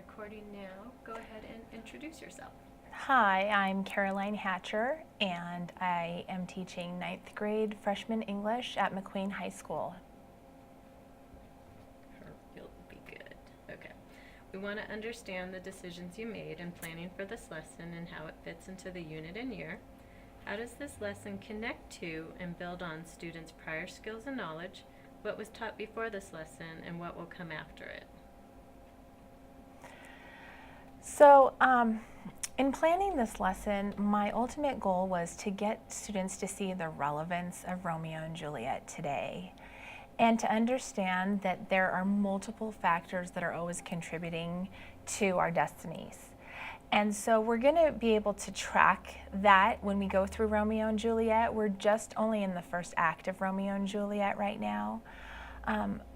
recording now. Go ahead and introduce yourself. Hi, I'm Caroline Hatcher, and I am teaching 9th grade freshman English at McQueen High School. You'll be good. Okay. We want to understand the decisions you made in planning for this lesson and how it fits into the unit and year. How does this lesson connect to and build on students' prior skills and knowledge? What was taught before this lesson and what will come after it? So, in planning this lesson, my ultimate goal was to get students to see the relevance of Romeo and Juliet today, and to understand that there are multiple factors that are always contributing to our destinies. And so we're going to be able to track that when we go through Romeo and Juliet. We're just only in the first act of Romeo and Juliet right now.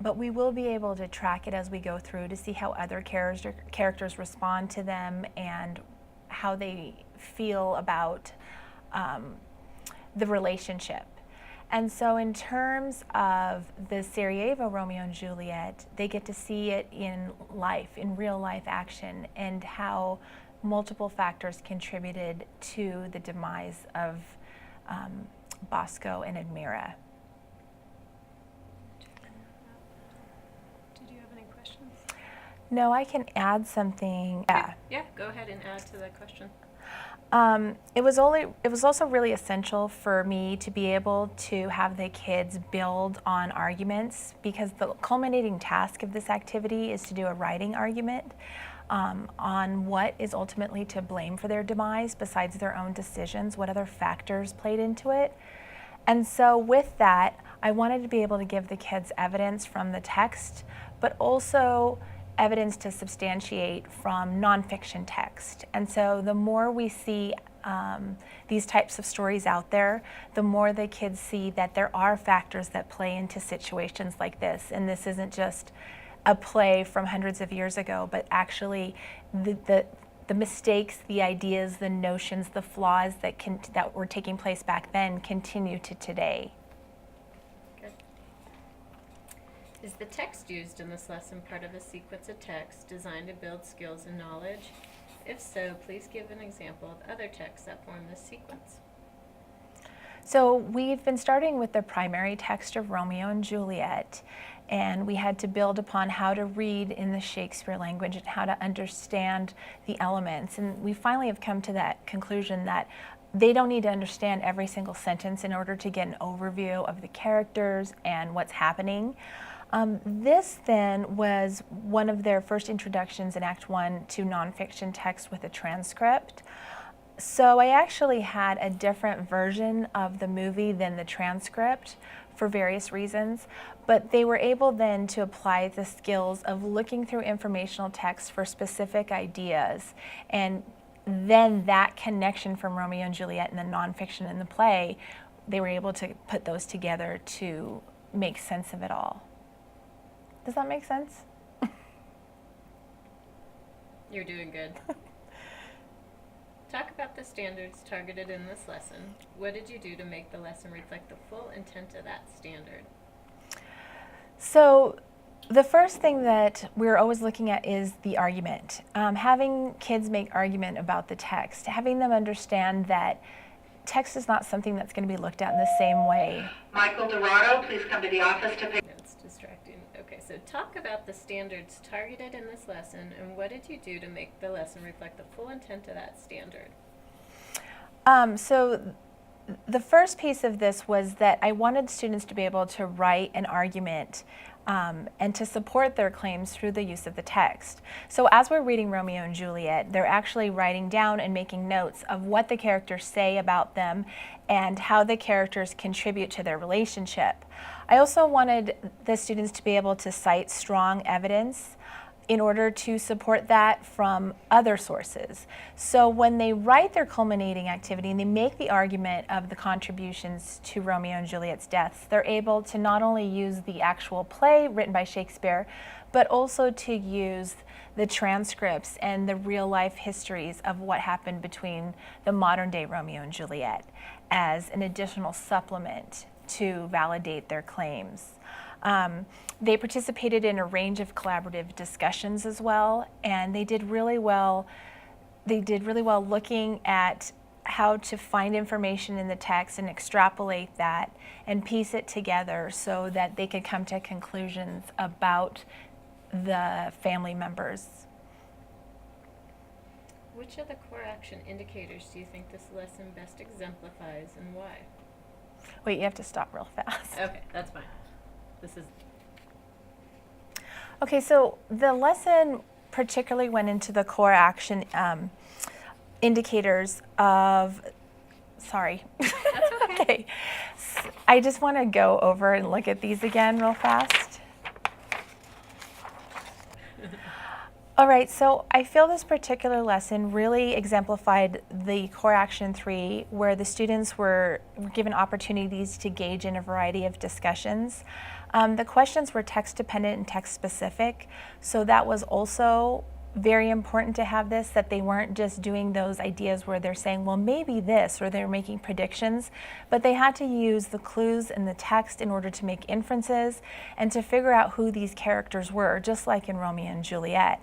But we will be able to track it as we go through to see how other characters respond to them and how they feel about the relationship. And so in terms of the Sarajevo Romeo and Juliet, they get to see it in life, in real life action, and how multiple factors contributed to the demise of Bosco and Admira. Did you have any questions? No, I can add something. Yeah, go ahead and add to the question. It was also really essential for me to be able to have the kids build on arguments, because the culminating task of this activity is to do a writing argument on what is ultimately to blame for their demise besides their own decisions, what other factors played into it. And so with that, I wanted to be able to give the kids evidence from the text, but also evidence to substantiate from nonfiction text. And so the more we see these types of stories out there, the more the kids see that there are factors that play into situations like this. And this isn't just a play from hundreds of years ago, but actually the mistakes, the ideas, the notions, the flaws that were taking place back then continue to today. Good. Is the text used in this lesson part of a sequence of text designed to build skills and knowledge? If so, please give an example of other texts that form this sequence. So we've been starting with the primary text of Romeo and Juliet, and we had to build upon how to read in the Shakespeare language and how to understand the elements. And we finally have come to that conclusion that they don't need to understand every single sentence in order to get an overview of the characters and what's happening. This then was one of their first introductions in Act 1 to nonfiction text with a transcript. So I actually had a different version of the movie than the transcript for various reasons, but they were able then to apply the skills of looking through informational text for specific ideas, and then that connection from Romeo and Juliet and the nonfiction in the play, they were able to put those together to make sense of it all. Does that make sense? You're doing good. Talk about the standards targeted in this lesson. What did you do to make the lesson reflect the full intent of that standard? So the first thing that we're always looking at is the argument. Having kids make argument about the text, having them understand that text is not something that's going to be looked at in the same way. Michael Dorado, please come to the office to pick. It's distracting. Okay, so talk about the standards targeted in this lesson and what did you do to make the lesson reflect the full intent of that standard? So the first piece of this was that I wanted students to be able to write an argument and to support their claims through the use of the text. So as we're reading Romeo and Juliet, they're actually writing down and making notes of what the characters say about them and how the characters contribute to their relationship. I also wanted the students to be able to cite strong evidence in order to support that from other sources. So when they write their culminating activity and they make the argument of the contributions to Romeo and Juliet's deaths, they're able to not only use the actual play written by Shakespeare, but also to use the transcripts and the real life histories of what happened between the modern day Romeo and Juliet as an additional supplement to validate their claims. They participated in a range of collaborative discussions as well, and they did really well. They did really well looking at how to find information in the text and extrapolate that and piece it together so that they could come to conclusions about the family members. Which of the core action indicators do you think this lesson best exemplifies and why? Wait, you have to stop real fast. Okay, that's fine. This is Okay, so the lesson particularly went into the core action indicators of, sorry. That's okay. Okay. I just want to go over and look at these again real fast. All right, so I feel this particular lesson really exemplified the core action 3, where the students were given opportunities to engage in a variety of discussions. The questions were text dependent and text specific, so that was also very important to have this, that they weren't just doing those ideas where they're saying, well, maybe this, or they're making predictions, but they had to use the clues in the text in order to make inferences and to figure out who these characters were, just like in Romeo and Juliet.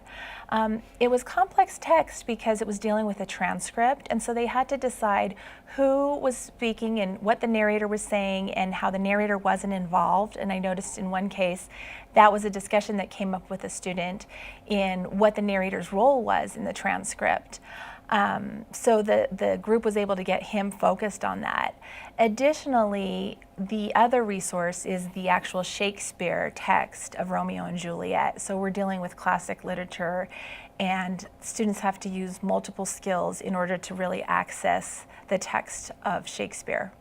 It was complex text because it was dealing with a transcript, and so they had to decide who was speaking and what the narrator was saying and how the narrator wasn't involved. And I noticed in one case that was a discussion that came up with a student in what the narrator's role was in the transcript. So the group was able to get him focused on that. Additionally, the other resource is the actual Shakespeare text of Romeo and Juliet. So we're dealing with classic literature, and students have to use multiple skills in order to really access the text of Shakespeare.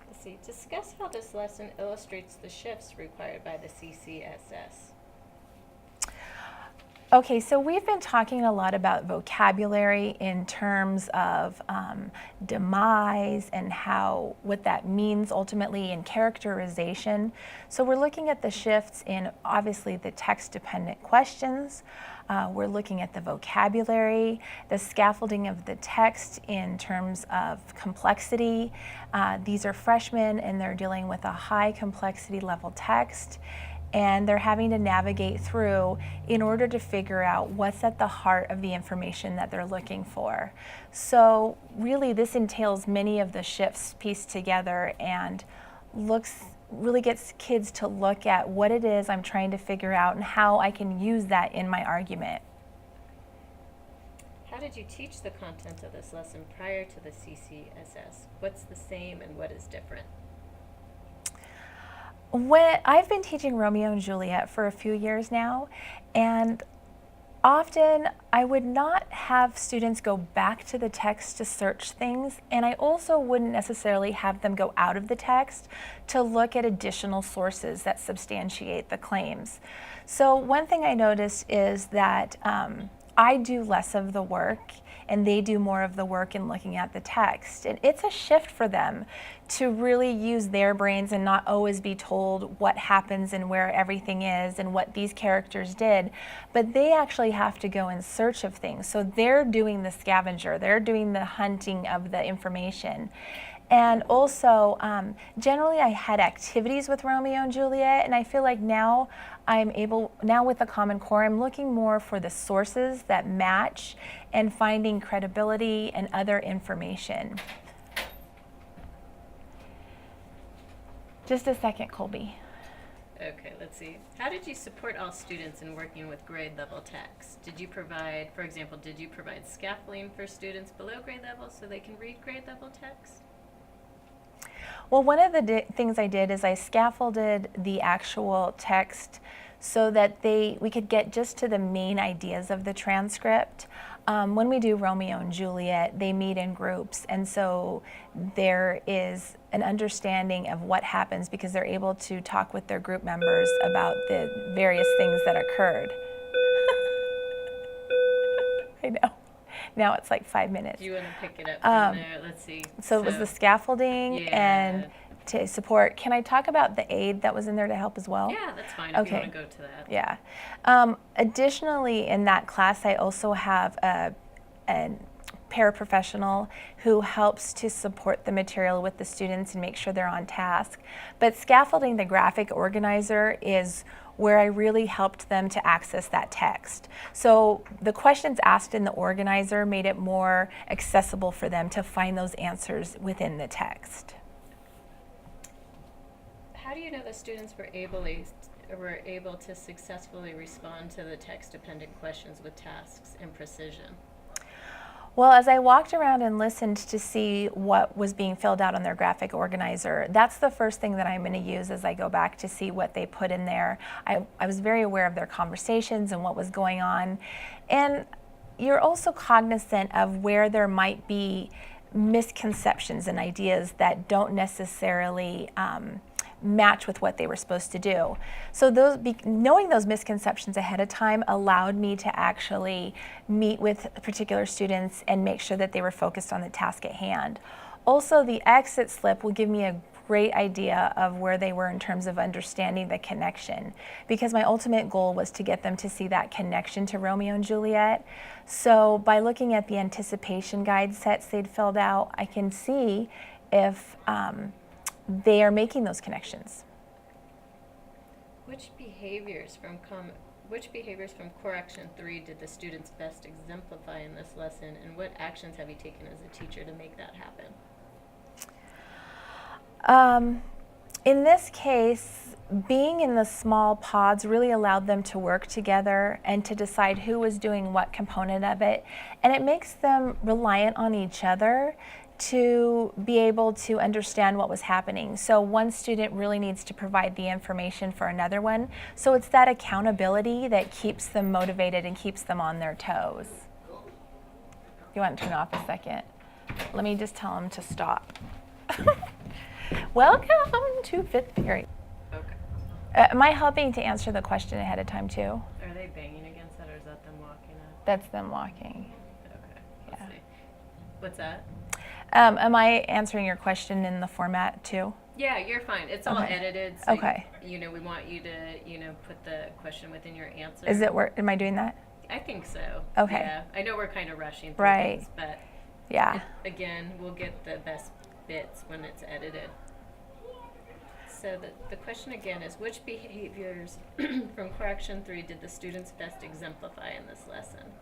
Let's see. Discuss how this lesson illustrates the shifts required by the CCSS. Okay, so we've been talking a lot about vocabulary in terms of demise and what that means ultimately in characterization. So we're looking at the shifts in obviously the text-dependent questions. We're looking at the vocabulary, the scaffolding of the text in terms of complexity. These are freshmen and they're dealing with a high complexity level text, and they're having to navigate through in order to figure out what's at the heart of the information that they're looking for. So really this entails many of the shifts pieced together and really gets kids to look at what it is I'm trying to figure out and how I can use that in my argument. How did you teach the content of this lesson prior to the CCSS? What's the same and what is different? When I've been teaching Romeo and Juliet for a few years now, and often I would not have students go back to the text to search things, and I also wouldn't necessarily have them go out of the text to look at additional sources that substantiate the claims. So one thing I noticed is that I do less of the work and they do more of the work in looking at the text. And it's a shift for them to really use their brains and not always be told what happens and where everything is and what these characters did, but they actually have to go in search of things. So they're doing the scavenger, they're doing the hunting of the information. And also, generally I had activities with Romeo and Juliet, and I feel like now with the Common Core, I'm looking more for the sources that match and finding credibility and other information. Just a second, Colby. Okay, let's see. How did you support all students in working with grade level text? Did you provide, for example, scaffolding for students below grade level so they can read grade level text? Well, one of the things I did is I scaffolded the actual text so that we could get just to the main ideas of the transcript. When we do Romeo and Juliet, they meet in groups, and so there is an understanding of what happens because they're able to talk with their group members about the various things that occurred. I know. Now it's like 5 minutes. Do you want to pick it up from there? Let's see. So it was the scaffolding and to support. Can I talk about the aid that was in there to help as well? Yeah, that's fine if you want to go to that. Yeah. Additionally, in that class, I also have a paraprofessional who helps to support the material with the students and make sure they're on task. But scaffolding, the graphic organizer, is where I really helped them to access that text. So the questions asked in the organizer made it more accessible for them to find those answers within the text. How do you know the students were able to successfully respond to the text-dependent questions with tasks and precision? Well, as I walked around and listened to see what was being filled out on their graphic organizer, that's the first thing that I'm going to use as I go back to see what they put in there. I was very aware of their conversations and what was going on. And you're also cognizant of where there might be misconceptions and ideas that don't necessarily match with what they were supposed to do. So knowing those misconceptions ahead of time allowed me to actually meet with particular students and make sure that they were focused on the task at hand. Also, the exit slip will give me a great idea of where they were in terms of understanding the connection, because my ultimate goal was to get them to see that connection to Romeo and Juliet. So by looking at the anticipation guide sets they'd filled out, I can see if they are making those connections. Which behaviors from Core Action 3 did the students best exemplify in this lesson, and what actions have you taken as a teacher to make that happen? In this case, being in the small pods really allowed them to work together and to decide who was doing what component of it, and it makes them reliant on each other to be able to understand what was happening. So one student really needs to provide the information for another one. So it's that accountability that keeps them motivated and keeps them on their toes. You want to turn off a second? Let me just tell them to stop. Welcome to 5th period. Okay. Am I helping to answer the question ahead of time too? Are they banging against that, or is that them walking up? That's them walking. Okay. Let's Yeah. see. What's that? Am I answering your question in the format too? Yeah, you're fine. It's all Okay. edited. So Okay. we want you to, put the question within your answer. Is it am I doing that? I think so. Okay. Yeah. I know we're kind of rushing through Right. things, but Yeah. again, we'll get the best bits when it's edited. So the question again is, which behaviors from Core Action 3 did the students best exemplify in this lesson?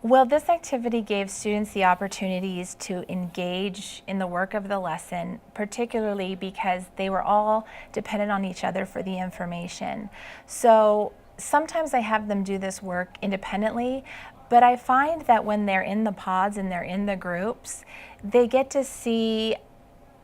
Well, this activity gave students the opportunities to engage in the work of the lesson, particularly because they were all dependent on each other for the information. So sometimes I have them do this work independently, but I find that when they're in the pods and they're in the groups, they get to see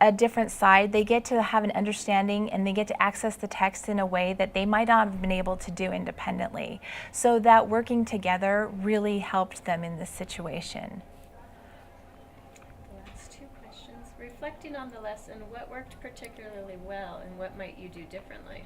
a different side. They get to have an understanding and they get to access the text in a way that they might not have been able to do independently. So that working together really helped them in this situation. The last two questions. Reflecting on the lesson, what worked particularly well and what might you do differently?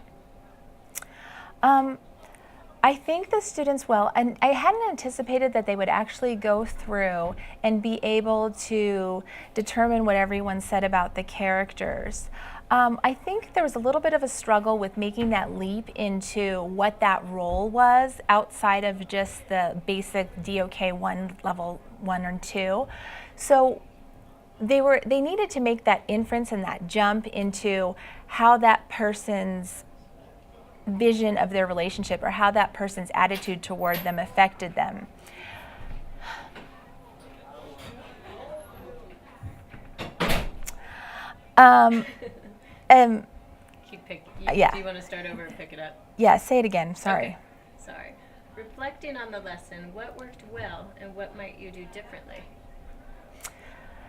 I think the students and I hadn't anticipated that they would actually go through and be able to determine what everyone said about the characters. I think there was a little bit of a struggle with making that leap into what that role was outside of just the basic DOK 1 level 1 and 2. So they needed to make that inference and that jump into how that person's vision of their relationship or how that person's attitude toward them affected them. Yeah. Do you want to start over and pick it up? Yeah, say it again. Sorry. Okay. Sorry. Reflecting on the lesson, what worked well and what might you do differently?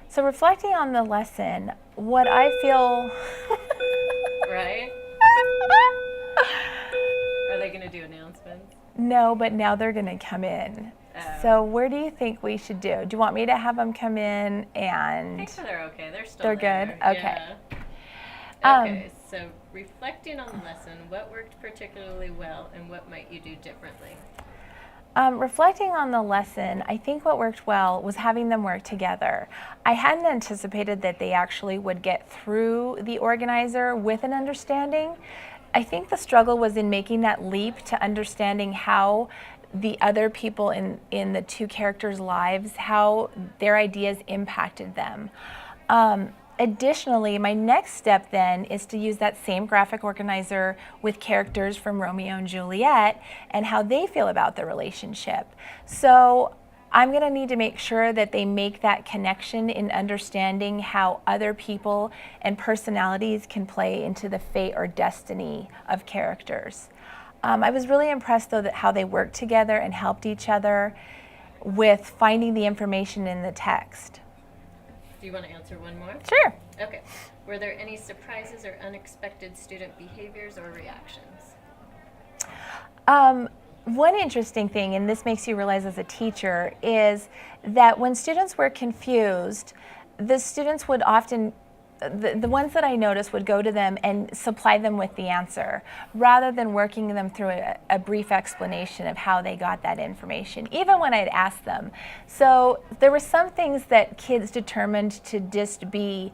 So reflecting on the lesson, what I feel Right? Are they going to do announcements? No, but now they're going to come in. Oh. So where do you think we should do? Do you want me to have them come in I and think so they're okay. They're still They're there. good? Okay. Yeah. Okay, so reflecting on the lesson, what worked particularly well and what might you do differently? Reflecting on the lesson, I think what worked well was having them work together. I hadn't anticipated that they actually would get through the organizer with an understanding. I think the struggle was in making that leap to understanding how the other people in the two characters' lives, how their ideas impacted them. Additionally, my next step then is to use that same graphic organizer with characters from Romeo and Juliet and how they feel about the relationship. So I'm going to need to make sure that they make that connection in understanding how other people and personalities can play into the fate or destiny of characters. I was really impressed though that how they worked together and helped each other with finding the information in the text. Do you want to answer one more? Sure. Okay. Were there any surprises or unexpected student behaviors or reactions? One interesting thing, and this makes you realize as a teacher, is that when students were confused, the students would often, the ones that I noticed would go to them and supply them with the answer, rather than working them through a brief explanation of how they got that information, even when I'd asked them. So there were some things that kids determined to just be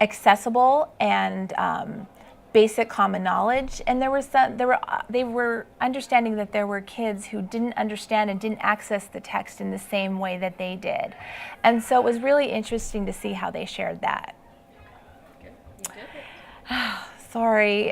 accessible and basic common knowledge, and there were some, they were understanding that there were kids who didn't understand and didn't access the text in the same way that they did. And so it was really interesting to see how they shared that. Good. You did it. Sorry.